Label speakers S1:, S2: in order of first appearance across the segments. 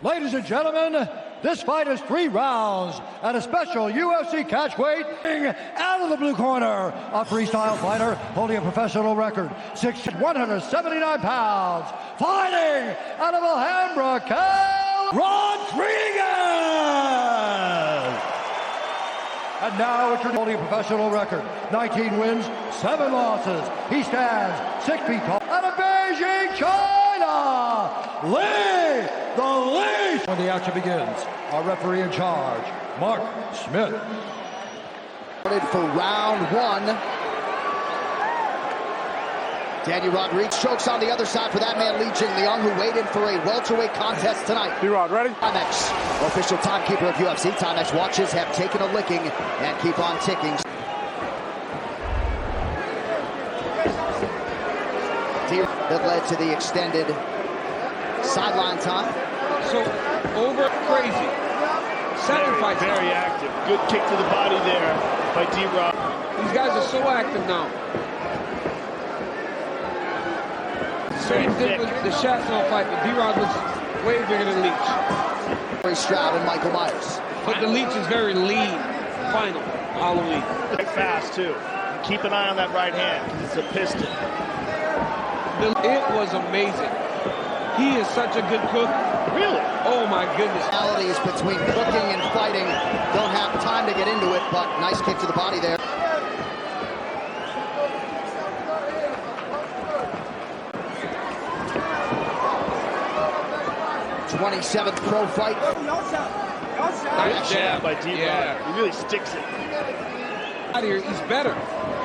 S1: Ladies and gentlemen, this fight is 3 rounds at a special UFC catch weight. Out of the blue corner, a freestyle fighter holding a professional record, 179 pounds, fighting out of Alhambra, Rodriguez! And now it's holding a professional record, 19 wins, 7 losses. He stands 6 feet tall. Out of Beijing, China, Lee, the Leech. When the action begins, our referee in charge, Mark Smith.
S2: For round 1. Daniel Rodriguez chokes on the other side for that man, Jingliang, who weighed in for a welterweight contest tonight.
S3: D-Rod, ready?
S2: Timex, official timekeeper of UFC. Timex watches have taken a licking and keep on ticking. That led to the extended sideline time.
S4: So, over crazy. Sacrifice.
S5: Very active. Good kick to the body there by D-Rod.
S4: These guys are so active now. Same thing with the Shattuck fight, but D-Rod looks way bigger than Leech.
S2: Very Stroud and Michael Myers.
S4: But the Leech is very lean. Final. Halloween.
S5: Very fast, too. Keep an eye on that right hand, because it's a piston.
S4: It was amazing. He is such a good cook.
S5: Really?
S4: Oh, my goodness.
S2: Realities between cooking and fighting. Don't have time to get into it, but nice kick to the body there. 27th pro fight.
S4: Nice jab
S5: by D-Rod.
S4: Yeah.
S5: He really sticks it.
S4: Out here, he's better.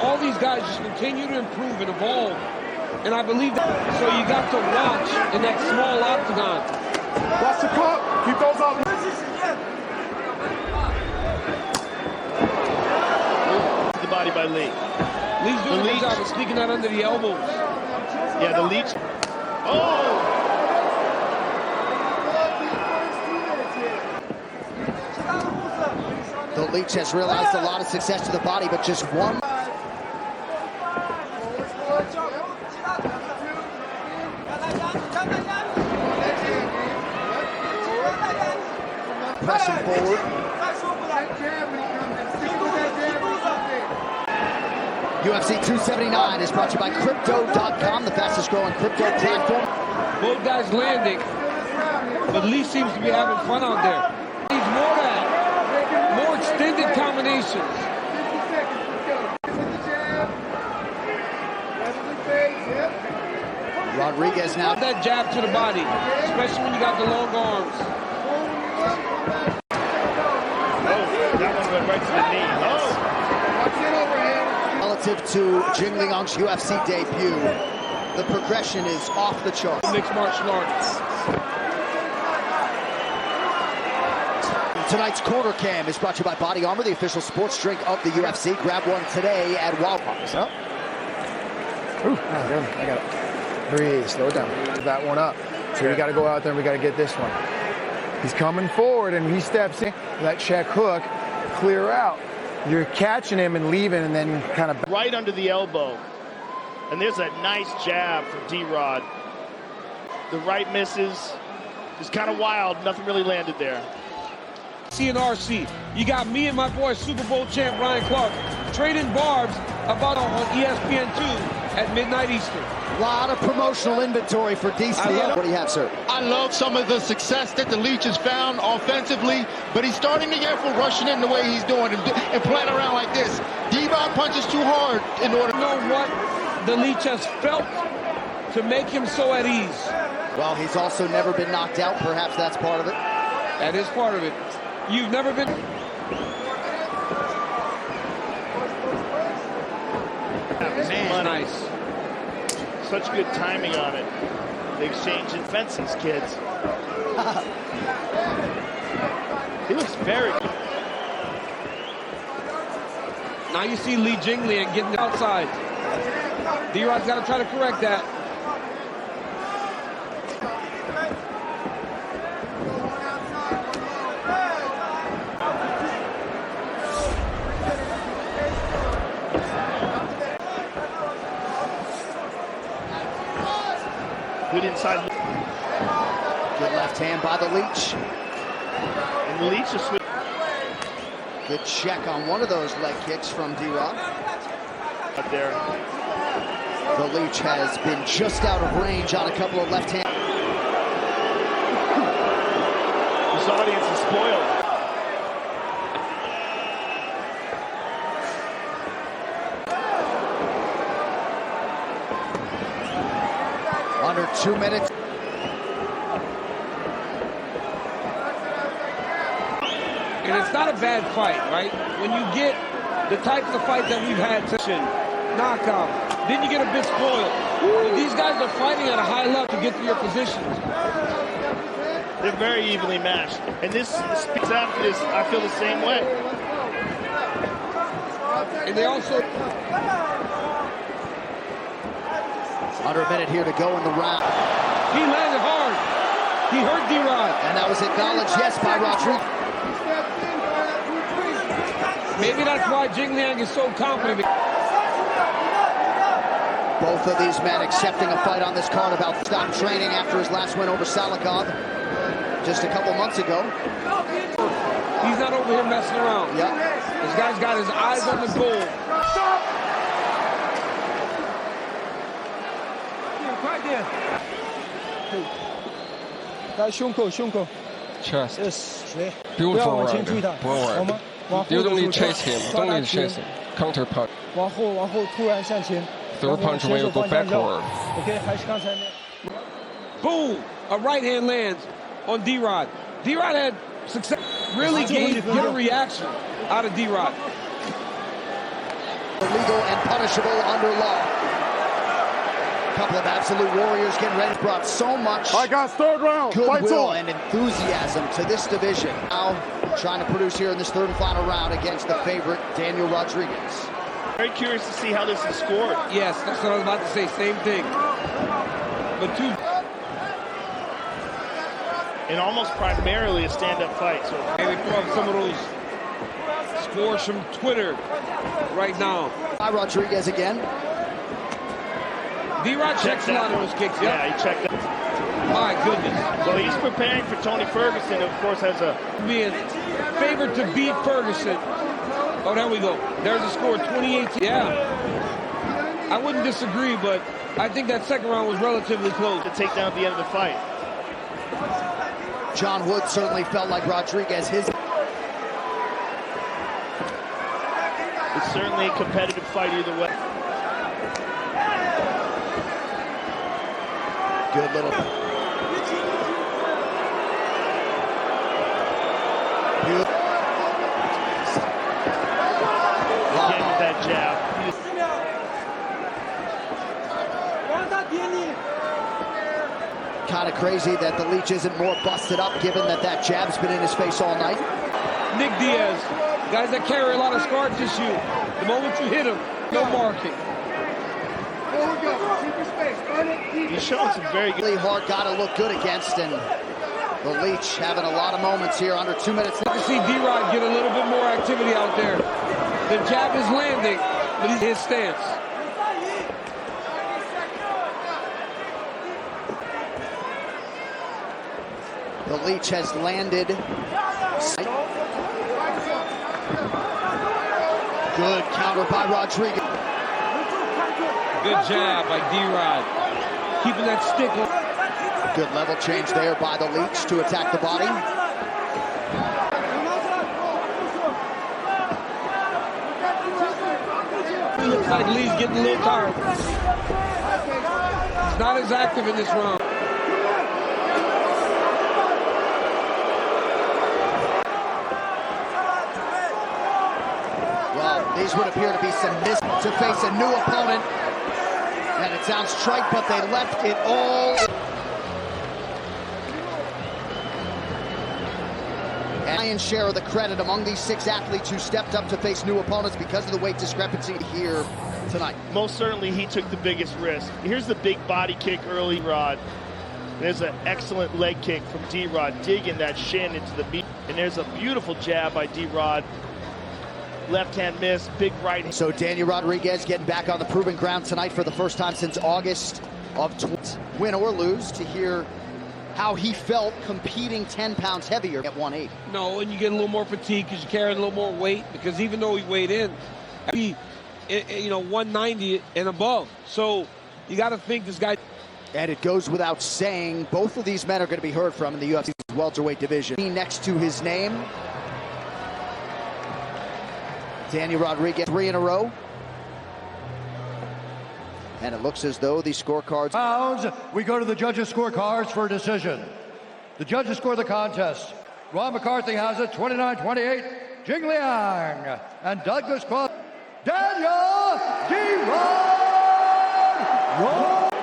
S4: All these guys just continue to improve and evolve. And I believe that. So you got to watch in that small octagon.
S3: Watch the cook. Keep those up.
S5: The body by Lee.
S4: Lee's doing a good job of sneaking out under the elbows.
S5: Yeah, the Leech. Oh!
S2: The Leech has realized a lot of success to the body, but just one. Pressing forward. UFC 279 is brought to you by Crypto.com, the fastest growing crypto platform.
S4: Both guys landing, but Lee seems to be having fun out there. He's more that. More extended combinations.
S2: Rodriguez now.
S4: That jab to the body, especially when you got the long arms.
S5: Oh, that one went right to the knee. Oh!
S2: Relative to Jingliang's UFC debut, the progression is off the chart.
S4: Mixed martial arts.
S2: Tonight's Corner Cam is brought to you by Body Armor, the official sports drink of the UFC. Grab one today at Walmart.
S3: Up. Ooh, I got it. Breathe, slow it down. That one up. So we got to go out there and we got to get this one. He's coming forward and he steps in. That check hook, clear out. You're catching him and leaving and then kind of...
S5: Right under the elbow. And there's a nice jab from D-Rod. The right misses. It's kind of wild. Nothing really landed there.
S4: CNRC. You got me and my boy Super Bowl champ Ryan Clark trading barbs about on ESPN2 at midnight Eastern.
S2: A lot of promotional inventory for DC. What do you have, sir?
S6: I love some of the success that the Leech has found offensively, but he's starting to get for rushing in the way he's doing and playing around like this. D-Rod punches too hard in order.
S4: You know what the Leech has felt to make him so at ease.
S2: Well, he's also never been knocked out. Perhaps that's part of it.
S4: That is part of it. You've never been...
S5: Man.
S4: Nice.
S5: Such good timing on it. They exchange fences, kids. He looks very good.
S4: Now you see Lee Jingliang getting outside. D-Rod's got to try to correct that.
S5: Good inside.
S2: Good left hand by the Leech.
S5: And the Leech is sweet.
S2: Good check on one of those leg kicks from D-Rod.
S5: Out there.
S2: The Leech has been just out of range on a couple of left hand.
S5: This audience is spoiled.
S2: Under 2 minutes.
S4: And it's not a bad fight, right? When you get the types of fight that we've had, knockout, then you get a bit spoiled. But these guys are fighting at a high level to get to your positions.
S5: They're very evenly matched. And this speaks after this, I feel the same way.
S4: And they also...
S2: Under a minute here to go in the round.
S4: He landed hard. He hurt D-Rod.
S2: And that was acknowledged, yes, by Rodriguez.
S4: Maybe that's why Jingliang is so confident.
S2: Both of these men accepting a fight on this card about stop training after his last win over Salikov just a couple months ago.
S4: He's not over here messing around.
S2: Yep.
S4: This guy's got his eyes on the goal.
S7: Chest. Beautiful round. Forward. You don't need to chase him. Don't need to chase him. Counter punch. Third punch when you go backward.
S4: Boom! A right hand lands on D-Rod. D-Rod had success. Really get a reaction out of D-Rod.
S2: Illegal and punishable under law. A couple of absolute warriors getting ready. Brought so much goodwill and enthusiasm to this division. Now trying to produce here in this third and final round against the favorite, Daniel Rodriguez.
S5: Very curious to see how this is scored.
S4: Yes, that's what I was about to say. Same thing. But two.
S5: And almost primarily a stand-up fight. So
S4: Maybe pull up some of those scores from Twitter right now.
S2: By Rodriguez again.
S4: D-Rod checks a lot of those kicks.
S5: yeah, he checked that.
S4: My goodness.
S5: So he's preparing for Tony Ferguson, of course, has a...
S4: Being favored to beat Ferguson. Oh, there we go. There's a score, 28. Yeah. I wouldn't disagree, but I think that second round was relatively close.
S5: to take down at the end of the fight.
S2: John Wood certainly felt like Rodriguez. It's
S5: certainly a competitive fight either way.
S2: good little.
S5: Again with that jab.
S2: Kind of crazy that the Leech isn't more busted up, given that that jab's been in his face all night.
S4: Nick Diaz, guys that carry a lot of scar tissue, the moment you hit him, no marking.
S5: He's showing some very good.
S2: Really hard guy to look good against, and the Leech having a lot of moments here under 2 minutes.
S4: I can see D-Rod get a little bit more activity out there. The jab is landing, but he's his stance.
S2: The Leech has landed. Good counter by Rodriguez.
S4: Good jab by D-Rod. Keeping that stick on.
S2: Good level change there by the Leech to attack the body.
S4: It looks like Lee's getting a little tired. He's not as active in this round.
S2: Well, these would appear to be some miss to face a new opponent. And it sounds trite, but they left it all. Lion's share of the credit among these 6 athletes who stepped up to face new opponents because of the weight discrepancy here tonight.
S5: Most certainly he took the biggest risk. Here's the big body kick early, Rod. There's an excellent leg kick from D-Rod, digging that shin into the meat. And there's a beautiful jab by D-Rod. Left hand miss, big right hand.
S2: So Daniel Rodriguez getting back on the proving ground tonight for the first time since August of 20. Win or lose, to hear how he felt competing 10 pounds heavier at 180.
S4: No, and you get a little more fatigue because you're carrying a little more weight, because even though he weighed in, he, 190 and above. So you got to think this guy.
S2: And it goes without saying, both of these men are going to be heard from in the UFC's welterweight division. Next to his name, Danny Rodriguez, 3 in a row. And it looks as though the scorecards.
S1: Rounds, we go to the judges' scorecards for a decision. The judges score the contest. Ron McCarthy has it, 29-28. Jingliang and Douglas Cross. Daniel D.